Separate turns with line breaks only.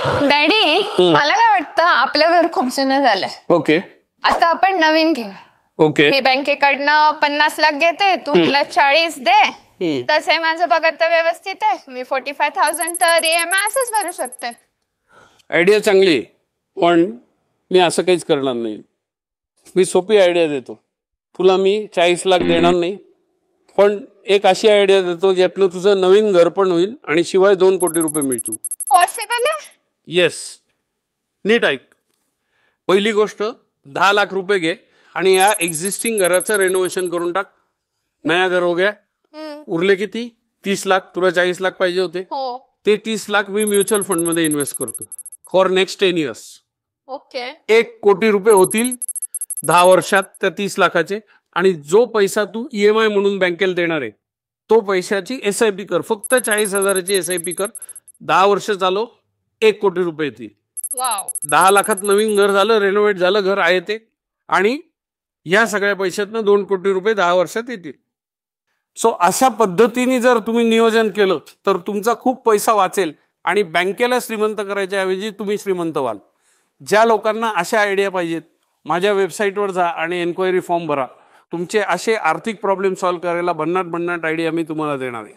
Daddy, मला काय वाटतं आपलं घर खूप जुनं झालंय.
ओके
आता आपण नवीन घेऊ.
ओके
मी बँकेकडनं 50 लाख घेते, तू मला 40 दे. तसे माझं पगार तर व्यवस्थित आहे. मी 45,000 तर EMI असंच भरू शकते.
आयडिया चांगली आहे, पण मी असं काहीच करणार नाही. मी सोपी आयडिया देतो तुला. मी 40 लाख देणार नाही, पण एक अशी आयडिया देतो ज्यातलं तुझं नवीन घर पण होईल आणि शिवाय 2 कोटी रुपये मिळतील.
पॉसिबल आहे?
येस, नीट ऐक. पहिली गोष्ट 10 लाख रुपये घे आणि या एक्झिस्टिंग घराचं रेनोव्हेशन करून टाक. नया घर हो गया. उरले किती? 30 लाख. तुला 40 लाख पाहिजे होते.
हो.
ते 30 लाख मी म्युच्युअल फंड मध्ये इन्व्हेस्ट करतो फॉर नेक्स्ट 10 इयर्स.
ओके.
1 कोटी रुपये होतील 10 वर्षात त्या 30 लाखाचे. आणि जो पैसा तू EMI म्हणून बँकेला देणार आहे तो पैशाची SIP कर. फक्त 40,000ची SIP कर. 10 वर्ष चालव, 1 कोटी रुपये येतील.
वाव.
10 लाखात नवीन घर झालं, रेनोव्हेट झालं घर आहे ते. आणि या सगळ्या पैशातनं 2 कोटी रुपये 10 वर्षात येतील. सो अशा पद्धतीने जर तुम्ही नियोजन केलं तर तुमचा खूप पैसा वाचेल आणि बँकेला श्रीमंत करायच्या ऐवजी तुम्ही श्रीमंत व्हाल. ज्या लोकांना अशा आयडिया पाहिजेत माझ्या वेबसाईटवर जा आणि एन्क्वायरी फॉर्म भरा. तुमचे असे आर्थिक प्रॉब्लेम सॉल्व्ह करायला भन्नाट आयडिया मी तुम्हाला देणार आहे.